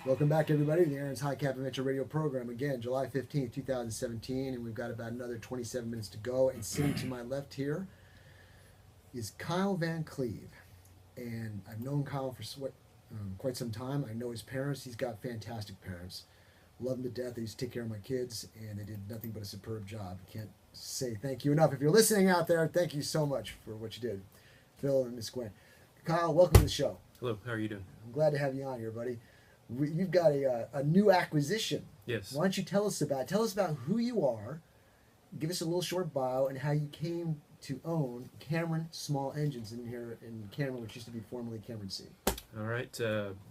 Welcome back, everybody, to the Aaron's High Cap Adventure Radio program. Again, July 15th, 2017, and we've got about another 27 minutes to go. And sitting to my left here is Kyle Van Cleave. And I've known Kyle for quite some time. I know his parents. He's got fantastic parents. Love them to death. They used to take care of my kids, and they did nothing but a superb job. Can't say thank you enough. If you're listening out there, thank you so much for what you did, Phil and Miss Gwen. Kyle, welcome to the show. Hello, how are you doing? I'm glad to have you on here, buddy. You've got a new acquisition. Yes. Why don't you tell us about who you are, give us a little short bio, and how you came to own Cameron Small Engines in here in Cameron, which used to be formerly Cameron C. All right.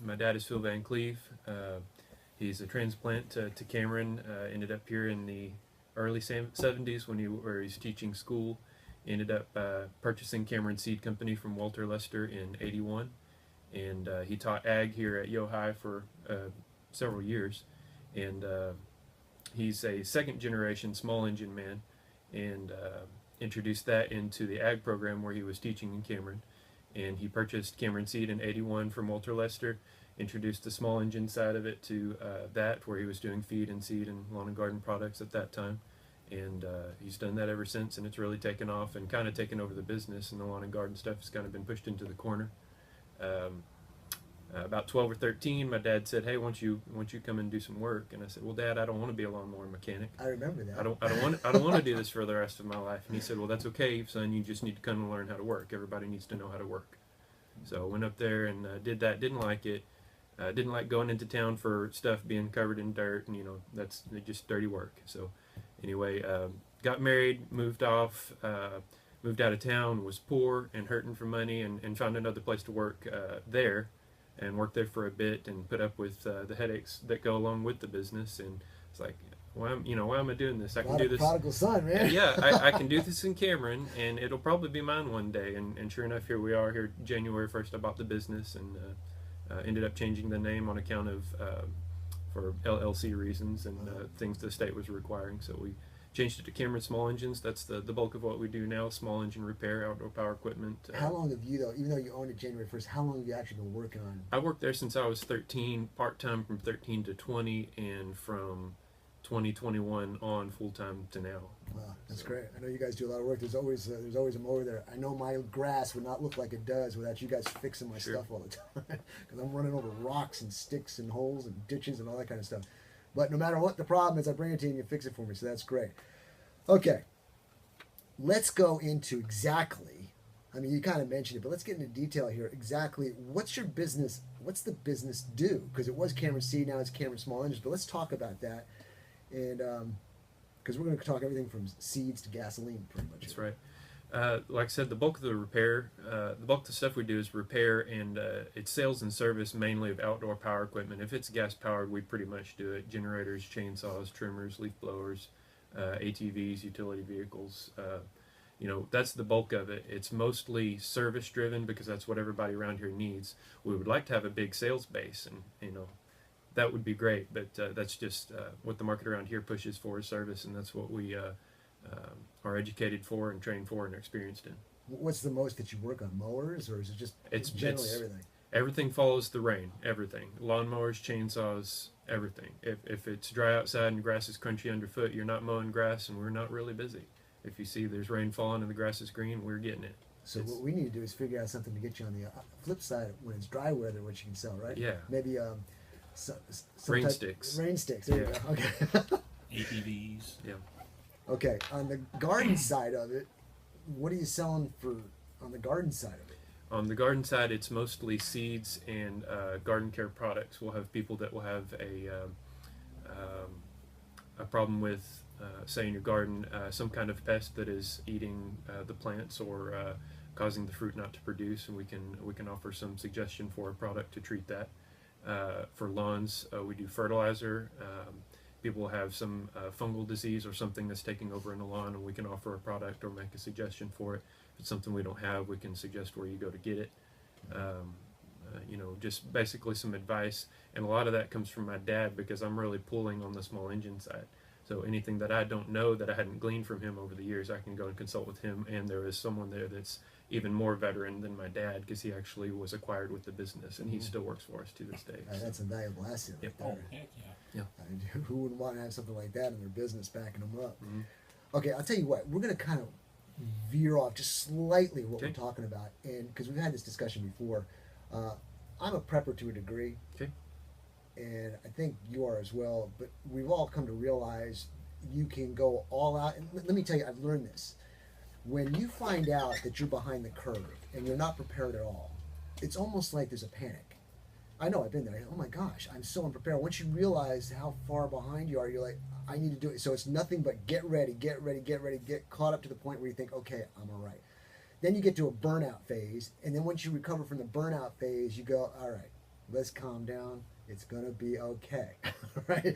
My dad is Phil Van Cleave. He's a transplant to Cameron. Ended up here in the early 70s when he's teaching school. Ended up purchasing Cameron Seed Company from Walter Lester in '81. And he taught ag here at Yo High for several years. And he's a second generation small engine man, and introduced that into the ag program where he was teaching in Cameron. And he purchased Cameron Seed in '81 from Walter Lester, introduced the small engine side of it to that, where he was doing feed and seed and lawn and garden products at that time. And he's done that ever since, and it's really taken off and kind of taken over the business, and the lawn and garden stuff has kind of been pushed into the corner. About 12 or 13, my dad said, "Hey, why don't you come and do some work?" And I said, "Well, Dad, I don't want to be a lawnmower mechanic. I remember that. I don't want to do this for the rest of my life." And he said, "Well, that's okay, son. You just need to come and learn how to work. Everybody needs to know how to work." So I went up there and did that. Didn't like it. Didn't like going into town for stuff being covered in dirt, and that's just dirty work. So anyway, got married, moved off. Moved out of town, was poor and hurting for money, and found another place to work there, and worked there for a bit and put up with the headaches that go along with the business. And it's like, why am I doing this? I can do this. Prodigal son, man. Yeah, I can do this in Cameron, and it'll probably be mine one day. And sure enough, here we are. Here, January 1st, I bought the business, and ended up changing the name on account of for LLC reasons and things the state was requiring. So we changed it to Cameron Small Engines. That's the bulk of what we do now: small engine repair, outdoor power equipment. How long have you, though, even though you owned it January 1st, how long have you actually been working on? I worked there since I was 13, part-time from 13 to 20, and from 2021 on full-time to now. Wow, that's great. I know you guys do a lot of work. There's always a mower there. I know my grass would not look like it does without you guys fixing my stuff all the time, because I'm running over rocks and sticks and holes and ditches and all that kind of stuff. But no matter what the problem is, I bring it to you and you fix it for me, so that's great. Okay, let's go into exactly, I mean, you kind of mentioned it, but let's get into detail here. Exactly, what's your business, what's the business do? Because it was Cameron Seed, now it's Cameron Small Engines, but let's talk about that. And because we're going to talk everything from seeds to gasoline, pretty much. That's right. Like I said, the bulk of the stuff we do is repair, and it's sales and service mainly of outdoor power equipment. If it's gas powered, we pretty much do it: generators, chainsaws, trimmers, leaf blowers, ATVs, utility vehicles. That's the bulk of it. It's mostly service driven because that's what everybody around here needs. We would like to have a big sales base, and that would be great, but that's just what the market around here pushes for, is service, and that's what we are educated for and trained for and experienced in. What's the most that you work on? Mowers, or is it just generally everything? Everything follows the rain. Everything. Lawnmowers, chainsaws, everything. If it's dry outside and grass is crunchy underfoot, you're not mowing grass, and we're not really busy. If you see there's rain falling and the grass is green, we're getting it. So what we need to do is figure out something to get you on the flip side when it's dry weather, what you can sell, right? Yeah. Maybe rain sticks. Rain sticks. There you go. Okay. ATVs. Yeah. Okay. On the garden side of it, what are you selling for on the garden side of it? On the garden side, it's mostly seeds and garden care products. We'll have people that will have a problem with, say, in your garden, some kind of pest that is eating the plants or causing the fruit not to produce, and we can offer some suggestion for a product to treat that. For lawns, we do fertilizer. People have some fungal disease or something that's taking over in the lawn, and we can offer a product or make a suggestion for it. If it's something we don't have, we can suggest where you go to get it. Just basically some advice, and a lot of that comes from my dad because I'm really pulling on the small engine side. So anything that I don't know that I hadn't gleaned from him over the years, I can go and consult with him. And there is someone there that's even more veteran than my dad, because he actually was acquired with the business, and he still works for us to this day. That's a valuable asset right Yep. there. Oh, heck yeah. I mean, who wouldn't want to have something like that in their business backing them up? Mm-hmm. Okay, I'll tell you what. We're going to kind of veer off just slightly what Okay. we're talking about, and because we've had this discussion before. I'm a prepper to a degree, Okay. and I think you are as well. But we've all come to realize you can go all out. And let me tell you, I've learned this. When you find out that you're behind the curve and you're not prepared at all, it's almost like there's a panic. I know, I've been there. Oh my gosh, I'm so unprepared. Once you realize how far behind you are, you're like, I need to do it. So it's nothing but get ready, get ready, get ready, get caught up to the point where you think, okay, I'm all right. Then you get to a burnout phase, and then once you recover from the burnout phase, you go, all right, let's calm down. It's gonna be okay, right?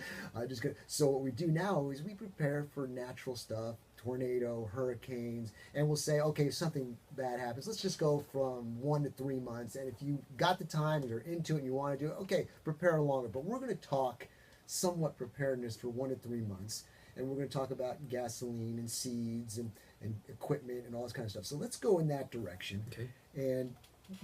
So what we do now is we prepare for natural stuff, tornado, hurricanes, and we'll say, okay, if something bad happens, let's just go from 1 to 3 months. And if you got the time, and you're into it, and you want to do it, okay, prepare longer. But we're going to talk somewhat preparedness for 1 to 3 months, and we're going to talk about gasoline and seeds and equipment and all this kind of stuff. So let's go in that direction. Okay. And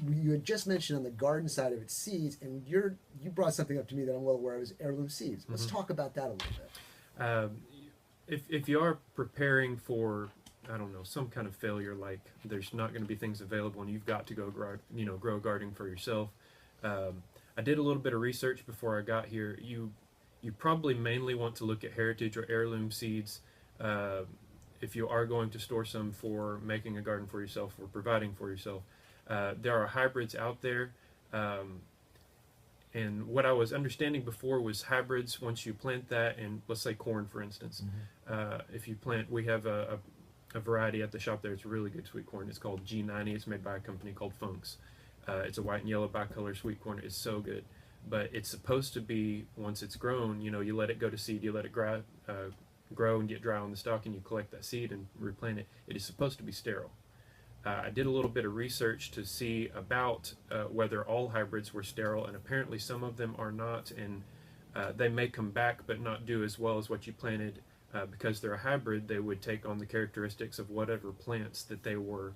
you had just mentioned on the garden side of it seeds, and you brought something up to me that I'm well aware of, is heirloom seeds. Let's talk about that a little bit. If you are preparing for, I don't know, some kind of failure, like there's not going to be things available and you've got to go grow a garden for yourself. I did a little bit of research before I got here. You probably mainly want to look at heritage or heirloom seeds if you are going to store some for making a garden for yourself or providing for yourself. There are hybrids out there. And what I was understanding before was hybrids, once you plant that, and let's say corn, for instance, if you plant, we have a variety at the shop there. It's really good sweet corn. It's called G90. It's made by a company called Funk's. It's a white and yellow bicolor sweet corn. It's so good. But it's supposed to be, once it's grown, you let it go to seed, you let it grow and get dry on the stalk, and you collect that seed and replant it. It is supposed to be sterile. I did a little bit of research to see about whether all hybrids were sterile, and apparently some of them are not, and they may come back but not do as well as what you planted. Because they're a hybrid, they would take on the characteristics of whatever plants that they were,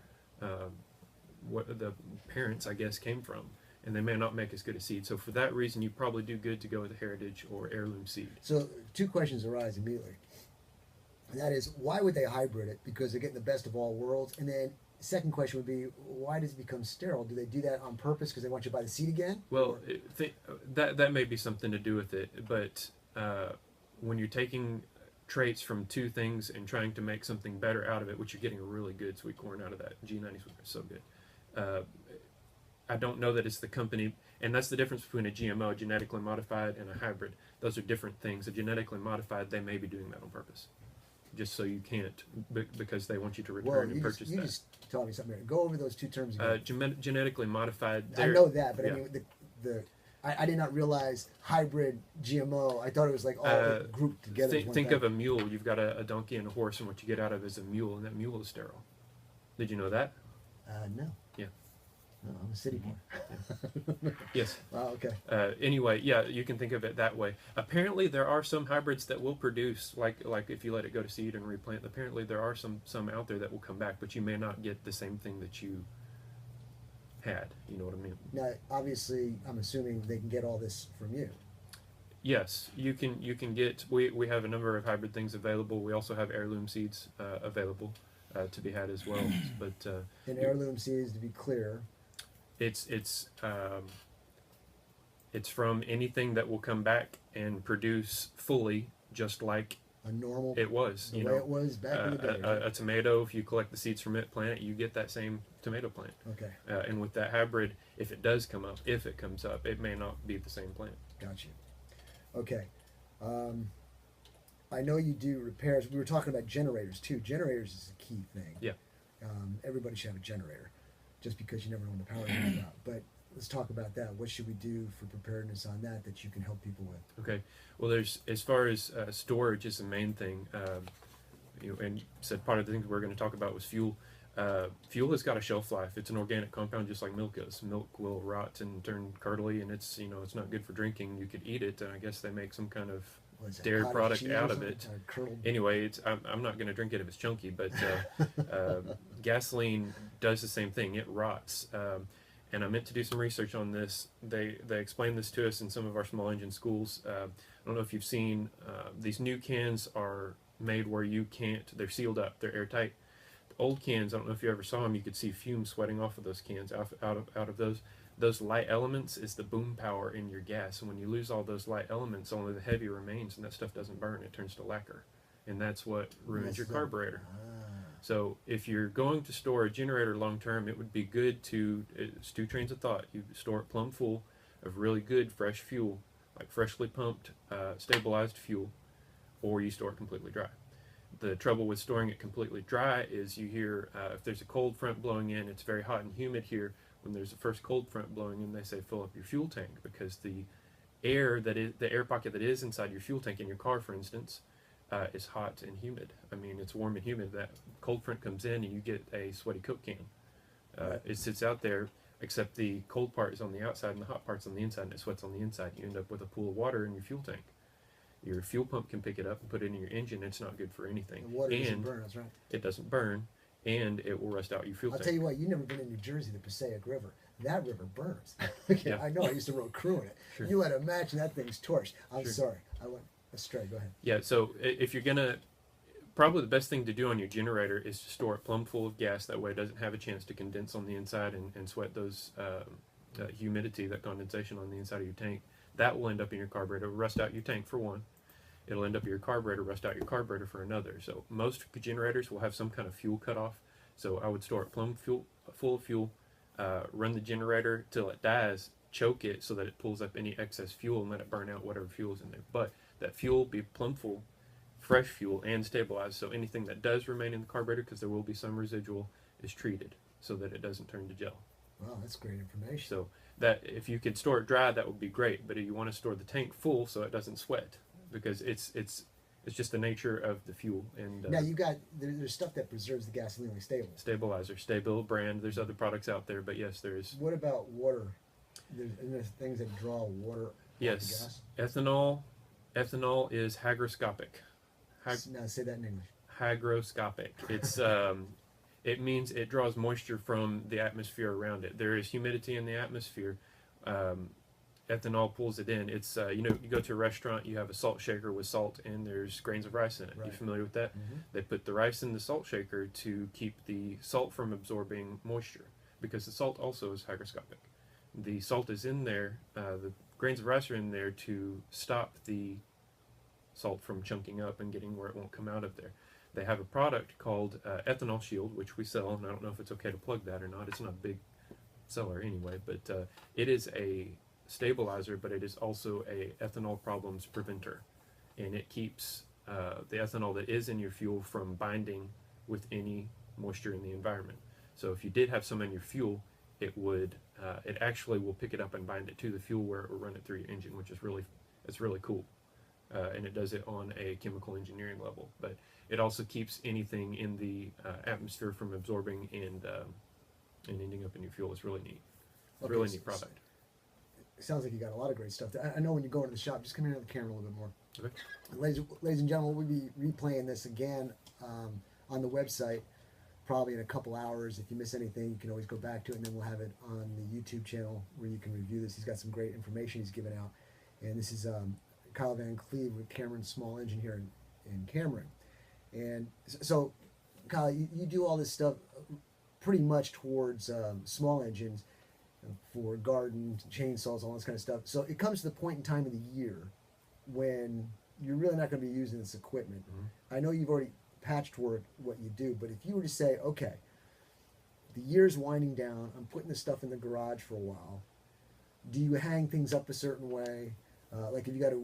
what the parents, I guess, came from, and they may not make as good a seed. So for that reason, you probably do good to go with a heritage or heirloom seed. So 2 questions arise immediately. And that is, why would they hybrid it? Because they're getting the best of all worlds. And then second question would be, why does it become sterile? Do they do that on purpose because they want you to buy the seed again? Well, that may be something to do with it, but when you're taking traits from 2 things and trying to make something better out of it, which you're getting a really good sweet corn out of that. G90 sweet corn is so good. I don't know that it's the company, and that's the difference between a GMO, genetically modified, and a hybrid. Those are different things. A genetically modified, they may be doing that on purpose, just so you can't, because they want you to return and purchase that. You just told me something here. Go over those 2 terms again. Genetically modified. I know that, but yeah. I mean, I did not realize hybrid GMO. I thought it was like all grouped together. Think of a mule. You've got a donkey and a horse, and what you get out of is a mule, and that mule is sterile. Did you know that? No. Yeah. No, I'm a city boy. Yes. Wow, okay. Anyway, yeah, you can think of it that way. Apparently, there are some hybrids that will produce, like if you let it go to seed and replant. Apparently, there are some out there that will come back, but you may not get the same thing that you had. You know what I mean? Now, obviously, I'm assuming they can get all this from you. Yes, you can get. We have a number of hybrid things available. We also have heirloom seeds available to be had as well. But and heirloom seeds, to be clear, it's from anything that will come back and produce fully, just like a normal. It was. The way it was back in the day. A tomato, if you collect the seeds from it, plant it, you get that same tomato plant. Okay. And with that hybrid, if it does come up, if it comes up, it may not be the same plant. Gotcha. Okay. I know you do repairs. We were talking about generators too. Generators is a key thing. Yeah. Everybody should have a generator, just because you never know when the power goes out. But let's talk about that. What should we do for preparedness on that you can help people with? Okay. Well, there's, as far as storage is the main thing. And you said part of the things we're going to talk about was fuel. Fuel has got a shelf life. It's an organic compound, just like milk is. Milk will rot and turn curdly, and it's not good for drinking. You could eat it, and I guess they make some kind of What is that, dairy cottage product cheese or out of something? it. Or curdled? Anyway, I'm not going to drink it if it's chunky, but gasoline does the same thing. It rots. And I meant to do some research on this. They explained this to us in some of our small engine schools. I don't know if you've seen these new cans are made where you can't. They're sealed up. They're airtight. The old cans, I don't know if you ever saw them. You could see fumes sweating off of those cans. Out of those light elements is the boom power in your gas. And when you lose all those light elements, only the heavy remains, and that stuff doesn't burn. It turns to lacquer, and that's what ruins your carburetor. So if you're going to store a generator long term, it would be good to, it's two trains of thought. You store it plumb full of really good fresh fuel, like freshly pumped, stabilized fuel, or you store it completely dry. The trouble with storing it completely dry is you hear if there's a cold front blowing in, it's very hot and humid here. When there's a first cold front blowing in, they say fill up your fuel tank, because the air pocket that is inside your fuel tank in your car, for instance, is hot and humid. I mean, it's warm and humid. That cold front comes in and you get a sweaty Coke can. It sits out there, except the cold part is on the outside and the hot part's on the inside, and it sweats on the inside. You end up with a pool of water in your fuel tank. Your fuel pump can pick it up and put it in your engine. It's not good for anything. The water doesn't burn, that's right. It doesn't burn, and it will rust out your fuel tank. I'll tell you what, you've never been in New Jersey, the Passaic River. That river burns. Yeah. I know, I used to row crew in it. Sure. You had to imagine that thing's torched. I'm Sure. sorry, I went astray. Go ahead. Yeah, so if you're going to, probably the best thing to do on your generator is to store it plumb full of gas. That way it doesn't have a chance to condense on the inside and sweat those humidity, that condensation on the inside of your tank. That will end up in your carburetor, rust out your tank for one. It'll end up in your carburetor, rust out your carburetor for another. So most generators will have some kind of fuel cutoff. So I would store it plumb full of fuel, run the generator till it dies, choke it so that it pulls up any excess fuel and let it burn out whatever fuel's in there. But that fuel be plumb full, fresh fuel, and stabilized. So anything that does remain in the carburetor, because there will be some residual, is treated so that it doesn't turn to gel. Wow, that's great information. So that if you could store it dry, that would be great. But if you want to store the tank full so it doesn't sweat, because it's just the nature of the fuel. And now you got there's stuff that preserves the gasoline like stable. Stabilizer, Stabil brand. There's other products out there, but yes, there's. What about water? There's things that draw water. Yes, ethanol. Ethanol is hygroscopic. Now say that in English. Hygroscopic. It's it means it draws moisture from the atmosphere around it. There is humidity in the atmosphere. Ethanol pulls it in. It's you go to a restaurant, you have a salt shaker with salt, and there's grains of rice in it. Right. You familiar with that? Mm-hmm. They put the rice in the salt shaker to keep the salt from absorbing moisture, because the salt also is hygroscopic. The salt is in there. The grains of rice are in there to stop the salt from chunking up and getting where it won't come out of there. They have a product called Ethanol Shield, which we sell, and I don't know if it's okay to plug that or not. It's not a big seller anyway, but it is a stabilizer, but it is also a ethanol problems preventer, and it keeps the ethanol that is in your fuel from binding with any moisture in the environment. So if you did have some in your fuel, it actually will pick it up and bind it to the fuel where it will run it through your engine, which is really cool. And it does it on a chemical engineering level, but it also keeps anything in the atmosphere from absorbing and ending up in your fuel. It's really neat. It's a really neat product. It sounds like you got a lot of great stuff. I know when you go into the shop, just come here to the camera a little bit more. Okay. Ladies and gentlemen, we'll be replaying this again on the website probably in a couple hours. If you miss anything, you can always go back to it, and then we'll have it on the YouTube channel where you can review this. He's got some great information he's given out. And this is Kyle Van Cleave with Cameron's Small Engine here in Cameron. And so, Kyle, you do all this stuff pretty much towards small engines for garden, chainsaws, all this kind of stuff. So it comes to the point in time of the year when you're really not going to be using this equipment. Mm-hmm. I know you've already patchworked what you do, but if you were to say, okay, the year's winding down, I'm putting this stuff in the garage for a while, do you hang things up a certain way? Like if you got a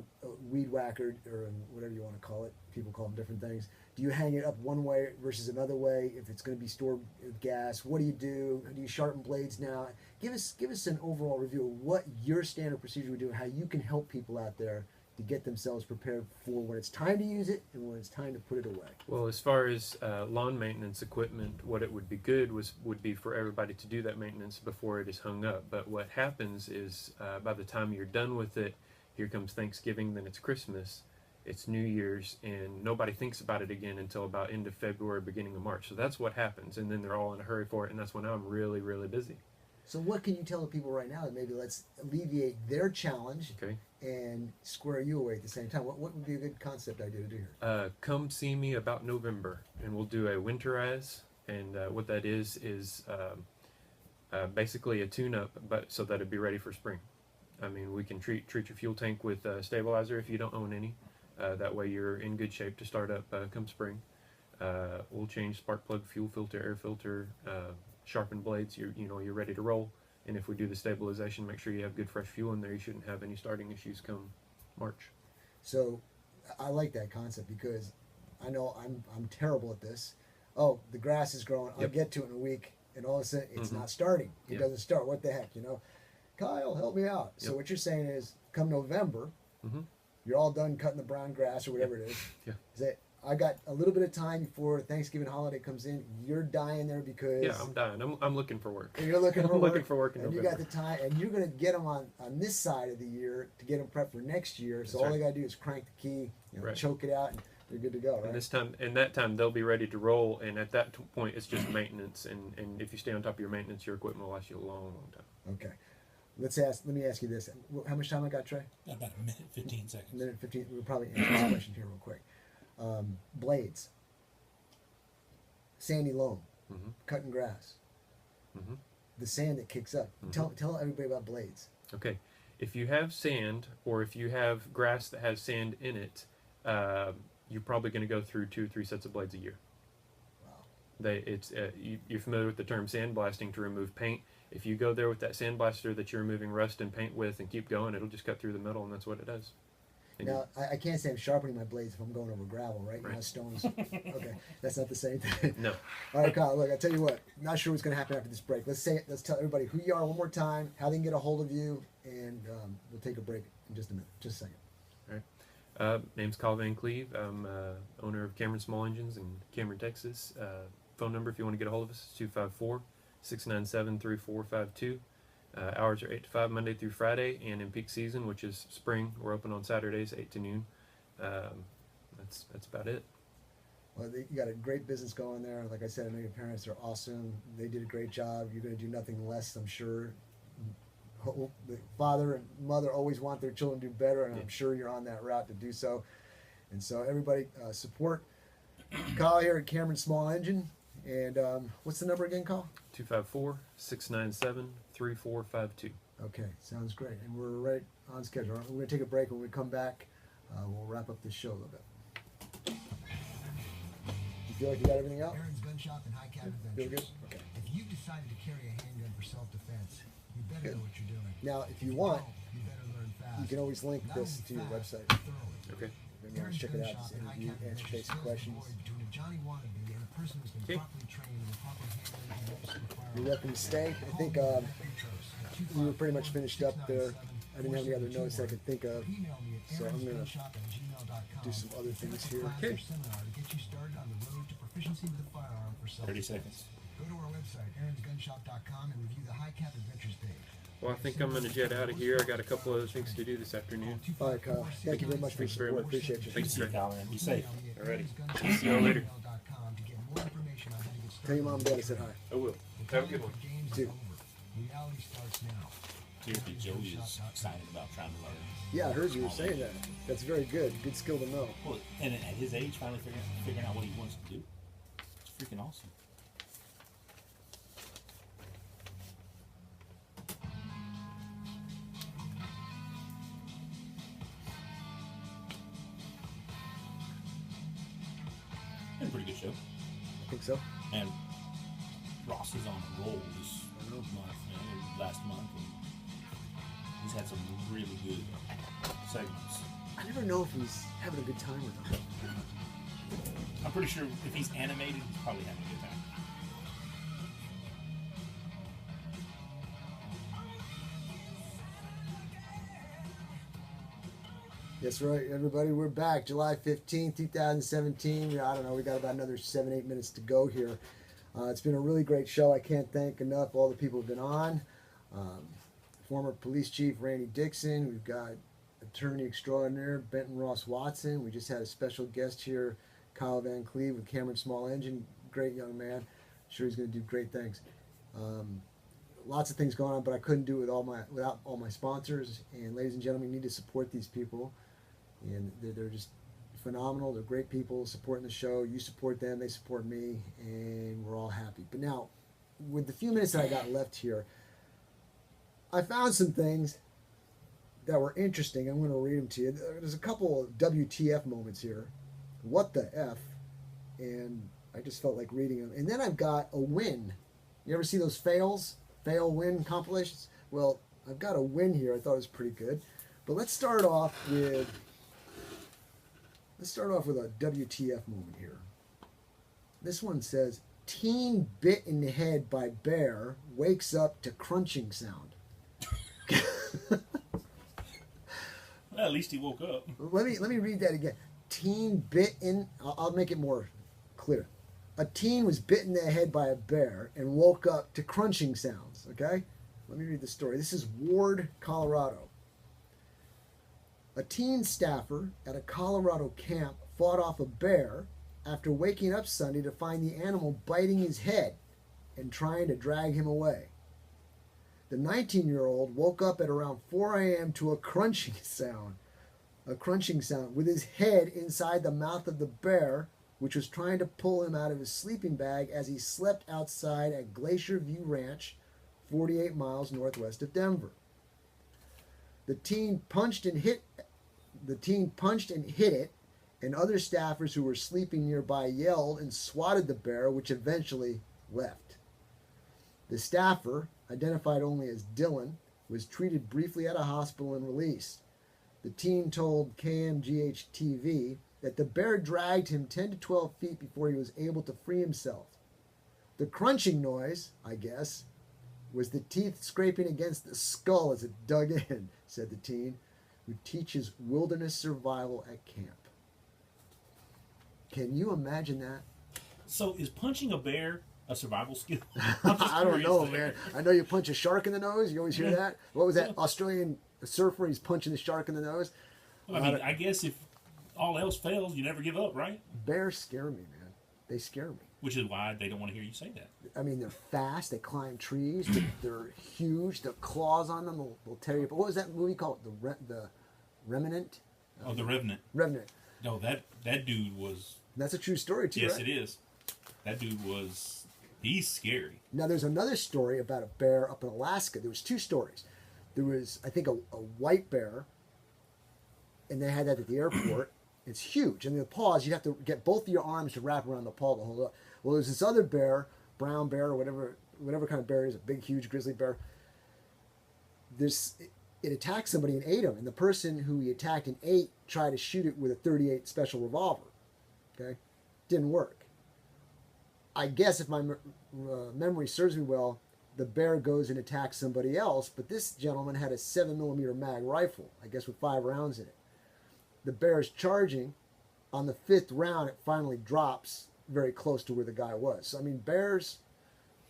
weed whacker or whatever you want to call it, people call them different things. Do you hang it up one way versus another way? If it's going to be stored with gas, what do you do? Do you sharpen blades now? Give us an overall review of what your standard procedure would do, and how you can help people out there to get themselves prepared for when it's time to use it and when it's time to put it away. Well, as far as lawn maintenance equipment, what it would be good would be for everybody to do that maintenance before it is hung up. But what happens is by the time you're done with it, here comes Thanksgiving, then it's Christmas, it's New Year's, and nobody thinks about it again until about end of February, beginning of March. So that's what happens, and then they're all in a hurry for it, and that's when I'm really, really busy. So what can you tell the people right now that maybe let's alleviate their challenge Okay. and square you away at the same time? What would be a good concept idea to do here? Come see me about November, and we'll do a winterize, and what that is basically a tune-up, but so that it'd be ready for spring. I mean, we can treat your fuel tank with stabilizer if you don't own any. That way you're in good shape to start up come spring. We'll change spark plug, fuel filter, air filter, sharpen blades. You're ready to roll. And if we do the stabilization, make sure you have good fresh fuel in there. You shouldn't have any starting issues come March. So I like that concept because I know I'm terrible at this. Oh, the grass is growing. I'll get to it in a week, and all of a sudden it's not starting. It doesn't start. What the heck, Kyle, help me out. So what you're saying is, come November, you're all done cutting the brown grass or whatever it is. Yeah. Say, I got a little bit of time before Thanksgiving holiday comes in. You're dying there because I'm dying. I'm looking for work. You're looking for I'm work. looking for work in and November. You got the time, and you're going to get them on this side of the year to get them prepped for next year. So That's all right. they got to do is crank the key, Right. choke it out, and they're good to go. Right. And that time they'll be ready to roll. And at that point, it's just maintenance. And if you stay on top of your maintenance, your equipment will last you a long, long time. Okay. Let me ask you this. How much time I got, Trey? About a minute, 15 seconds. A minute 15. We'll probably answer this question here real quick. Blades. Sandy loam. Cutting grass. The sand that kicks up. Tell everybody about blades. Okay. If you have sand, or if you have grass that has sand in it, you're probably going to go through 2 or 3 sets of blades a year. Wow. You're familiar with the term sandblasting to remove paint. If you go there with that sandblaster that you're removing rust and paint with and keep going, it'll just cut through the metal, and that's what it does. And Now, I can't say I'm sharpening my blades if I'm going over gravel, right? Right. Stones. Okay, that's not the same thing. No. All right, Kyle, look, I tell you what, not sure what's going to happen after this break. Let's tell everybody who you are one more time, how they can get a hold of you, and we'll take a break in just a minute, just a second. All right. Name's Kyle Van Cleave. I'm owner of Cameron Small Engines in Cameron, Texas. Phone number if you want to get a hold of us is 254-697-3452. Hours are 8 to 5 Monday through Friday, and in peak season, which is spring, we're open on Saturdays 8 to noon. That's about it. Well, you got a great business going there. Like I said, I know your parents are awesome. They did a great job. You're going to do nothing less, I'm sure. The father and mother always want their children to do better, and I'm sure you're on that route to do so. And so everybody support Kyle here at Cameron Small Engine. And what's the number again, Kyle? 254-697-3452. Okay, sounds great. And we're right on schedule. We're going to take a break. When we come back, we'll wrap up this show a little bit. You feel like you got everything out? Aaron's Gun Shop and High Cap Feel Adventures. good? Okay. If you've decided to carry a handgun for self-defense, you better Good. know what you're doing. Now, if you want, You better learn fast. you can always link Not this only to your fast, website. but thoroughly. Okay. If you want to check it out, just interview, answer basic questions. Between a Johnny wannabe and a person who's been Okay. properly trained in the proper handling and use of the firearm. You're welcome to stay. I think we were pretty much finished up there. I didn't have any other notes I could think of. So I'm going to do some other things here. Okay. Seminar to get you started on the road to proficiency with the firearm for 30 self-defense. seconds. Go to our website, aaronsgunshop.com, and review the High Cap Adventures page. Well, I think I'm going to jet out of here. I got a couple other things to do this afternoon. All right, Kyle. Thank you very much for your Thanks very support. much. Appreciate you. Thanks, See you, sir. Kyle, man. Be safe. Alrighty. See See y'all later. Tell your mom and dad I said hi. I will. Have a good one. Too. Reality starts now. Seriously, Joey is excited about trying to learn. Yeah, I heard you were saying that. That's very good. Good skill to know. Well, and at his age, finally figuring out what he wants to do. It's freaking awesome. Been a pretty good show. I think so. And Ross is on a roll this month, last month. And he's had some really good segments. I never know if he's having a good time or not. I'm pretty sure if he's animated, he's probably having a good time. That's right, everybody. We're back. July 15th, 2017. I don't know. We got about another 7-8 minutes to go here. It's been a really great show. I can't thank enough all the people who've been on. Former police chief Randy Dixon. We've got attorney extraordinaire, Benton Ross Watson. We just had a special guest here, Kyle Van Cleave with Cameron Small Engine. Great young man. I'm sure he's going to do great things. Lots of things going on, but I couldn't do it without all my sponsors. And ladies and gentlemen, you need to support these people. And they're just phenomenal. They're great people supporting the show. You support them, they support me, and we're all happy. But now, with the few minutes that I got left here, I found some things that were interesting. I'm going to read them to you. There's a couple of WTF moments here. What the F? And I just felt like reading them. And then I've got a win. You ever see those fail win compilations? Well, I've got a win here. I thought it was pretty good. But let's start off with a WTF moment here. This one says, teen bit in the head by bear wakes up to crunching sound. Well, at least he woke up. Let me read that again. Teen bit in. I'll make it more clear. A teen was bit in the head by a bear and woke up to crunching sounds. Okay, let me read the story. This is Ward, Colorado. A teen staffer at a Colorado camp fought off a bear after waking up Sunday to find the animal biting his head and trying to drag him away. The 19-year-old woke up at around 4 a.m. to a crunching sound with his head inside the mouth of the bear, which was trying to pull him out of his sleeping bag as he slept outside at Glacier View Ranch, 48 miles northwest of Denver. The teen punched and hit it, and other staffers who were sleeping nearby yelled and swatted the bear, which eventually left. The staffer, identified only as Dylan, was treated briefly at a hospital and released. The teen told KMGH-TV that the bear dragged him 10 to 12 feet before he was able to free himself. The crunching noise, I guess, was the teeth scraping against the skull as it dug in, said the teen, who teaches wilderness survival at camp. Can you imagine that? So is punching a bear a survival skill? I don't know, man. I know you punch a shark in the nose. You always hear that. What was that Australian surfer? He's punching the shark in the nose. Well, I mean, I guess if all else fails, you never give up, right? Bears scare me, man. They scare me. Which is why they don't want to hear you say that. I mean, they're fast. They climb trees. They're huge. The claws on them will tear you. But what was that movie called? The Remnant? Oh, The Revenant. Revenant. No, that dude was... That's a true story, too, Yes, right? it is. That dude was... He's scary. Now, there's another story about a bear up in Alaska. There was two stories. There was, I think, a white bear, and they had that at the airport. It's huge. And the paws, you have to get both of your arms to wrap around the paw to hold it up. Well, there's this other bear, brown bear, or whatever kind of bear it is, a big, huge grizzly bear. It attacked somebody and ate him. And the person who he attacked and ate tried to shoot it with a .38 special revolver. Okay? Didn't work. I guess if my memory serves me well, the bear goes and attacks somebody else, but this gentleman had a 7mm mag rifle, I guess with 5 rounds in it. The bear is charging. On the 5th round, it finally drops very close to where the guy was. So, I mean, bears.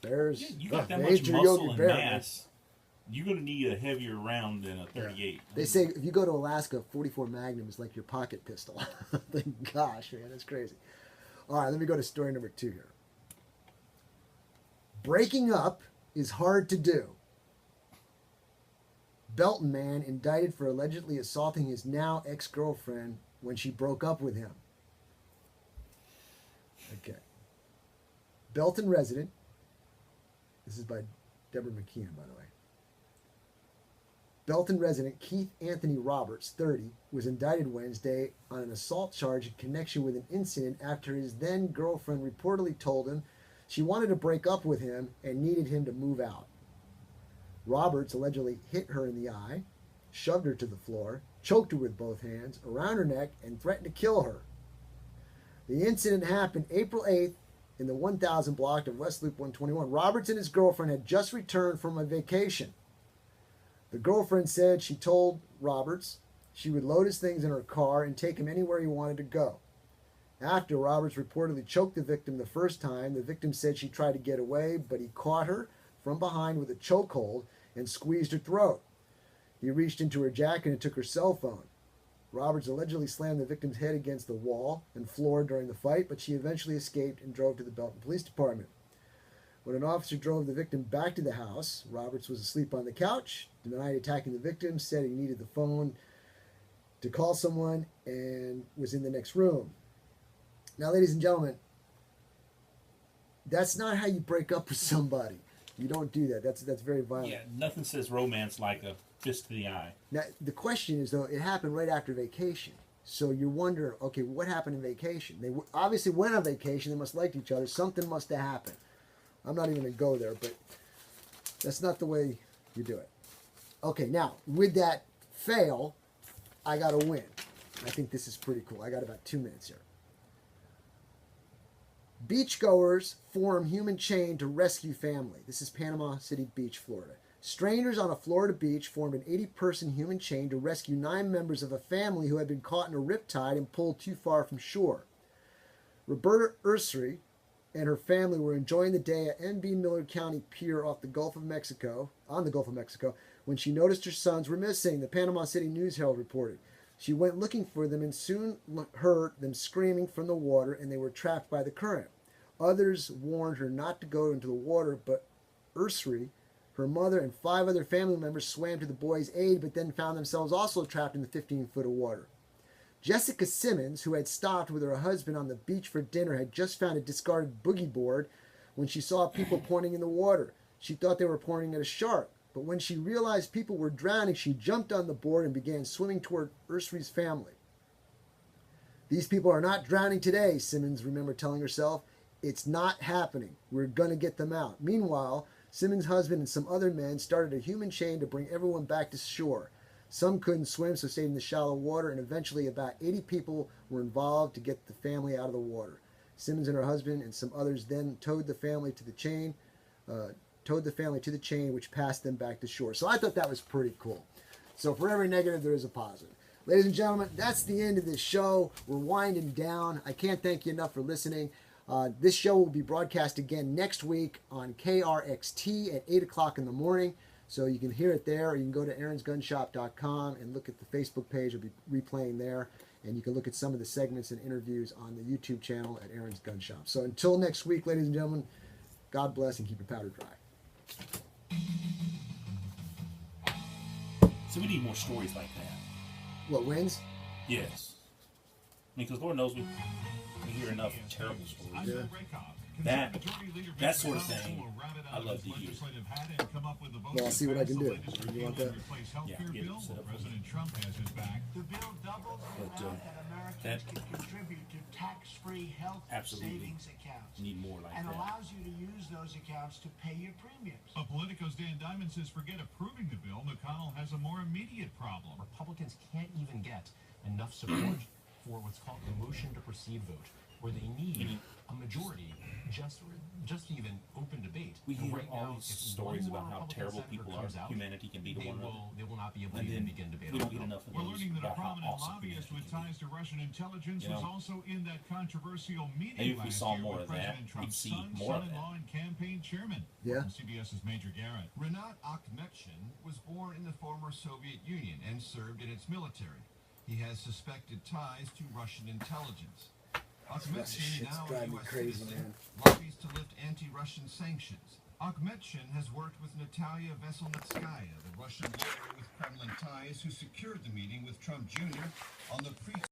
Yeah, you got that much Major muscle Yogi and Bear, mass. You're going to need a heavier round than a 38. They say if you go to Alaska, 44 Magnum is like your pocket pistol. Gosh, man, that's crazy. All right, let me go to story number 2 here. Breaking up is hard to do. Belton man indicted for allegedly assaulting his now ex-girlfriend when she broke up with him. Okay. Belton resident. This is by Deborah McKeon, by the way. Belton resident Keith Anthony Roberts, 30, was indicted Wednesday on an assault charge in connection with an incident after his then-girlfriend reportedly told him she wanted to break up with him and needed him to move out. Roberts allegedly hit her in the eye, shoved her to the floor, choked her with both hands around her neck, and threatened to kill her. The incident happened April 8th in the 1000 block of West Loop 121. Roberts and his girlfriend had just returned from a vacation. The girlfriend said she told Roberts she would load his things in her car and take him anywhere he wanted to go. After Roberts reportedly choked the victim the first time, the victim said she tried to get away, but he caught her from behind with a chokehold and squeezed her throat. He reached into her jacket and took her cell phone. Roberts allegedly slammed the victim's head against the wall and floor during the fight, but she eventually escaped and drove to the Belton Police Department. When an officer drove the victim back to the house, Roberts was asleep on the couch, denied attacking the victim, said he needed the phone to call someone, and was in the next room. Now, ladies and gentlemen, that's not how you break up with somebody. You don't do that. That's very violent. Yeah, nothing says romance like a fist to the eye. Now, the question is, though, it happened right after vacation. So you wonder, okay, what happened in vacation? They obviously went on vacation. They must like each other. Something must have happened. I'm not even going to go there, but that's not the way you do it. Okay, now, with that fail, I got a win. I think this is pretty cool. I got about 2 minutes here. Beachgoers form human chain to rescue family. This is Panama City Beach, Florida. Strangers on a Florida beach formed an 80-person human chain to rescue 9 members of a family who had been caught in a riptide and pulled too far from shore. Roberta Ursary and her family were enjoying the day at N.B. Miller County Pier off the Gulf of Mexico, when she noticed her sons were missing, the Panama City News Herald reported. She went looking for them and soon heard them screaming from the water, and they were trapped by the current. Others warned her not to go into the water, but Ursary, her mother, and 5 other family members swam to the boys' aid, but then found themselves also trapped in the 15-foot of water. Jessica Simmons, who had stopped with her husband on the beach for dinner, had just found a discarded boogie board when she saw people pointing in the water. She thought they were pointing at a shark, but when she realized people were drowning, she jumped on the board and began swimming toward Ursary's family. These people are not drowning today, Simmons remembered telling herself. It's not happening. We're going to get them out. Meanwhile, Simmons' husband and some other men started a human chain to bring everyone back to shore. Some couldn't swim, so stayed in the shallow water, and eventually about 80 people were involved to get the family out of the water. Simmons and her husband and some others then towed the family to the chain, which passed them back to shore. So I thought that was pretty cool. So for every negative, there is a positive. Ladies and gentlemen, that's the end of this show. We're winding down. I can't thank you enough for listening. This show will be broadcast again next week on KRXT at 8 o'clock in the morning. So you can hear it there, or you can go to aaronsgunshop.com and look at the Facebook page. It'll be replaying there. And you can look at some of the segments and interviews on the YouTube channel at Aaron's Gun Shop. So until next week, ladies and gentlemen, God bless and keep your powder dry. So we need more stories like that. What, wins? Yes. I mean, because Lord knows we hear enough terrible stories. Yeah. That sort of thing, I love to hear. Well, I'll see what I can do. You want that? Yeah, get it set up. President Trump has his back. The bill doubles the But, amount that Americans that- can contribute to tax-free health Absolutely. savings accounts. Need more like and that. allows you to use those accounts to pay your premiums. But Politico's Dan Diamond says forget approving the bill. McConnell has a more immediate problem. Republicans can't even get enough support for what's called the motion to proceed vote, where they need a majority just to even open debate. We And hear right all now, these if stories one more about how Republican terrible senator people are, comes out, humanity can be to one another. They will not be able to And even then begin debate we on don't the get bill. enough of We're those learning that a about how prominent awesome lobbyist with humanity ties to Russian intelligence You was know? also in that controversial meeting Maybe if we last saw year more with of that, President we'd Trump's see son, more of that. son-in-law, and campaign chairman. Yeah. From CBS's Major Garrett. Renat Akhmetshin was born in the former Soviet Union and served in its military. He has suspected ties to Russian intelligence. Akhmetshin, shit's now a driving me U.S. crazy, citizen, man. lobbies to lift anti-Russian sanctions. Akhmetshin has worked with Natalia Veselnitskaya, the Russian lawyer with Kremlin ties who secured the meeting with Trump Jr. on the pre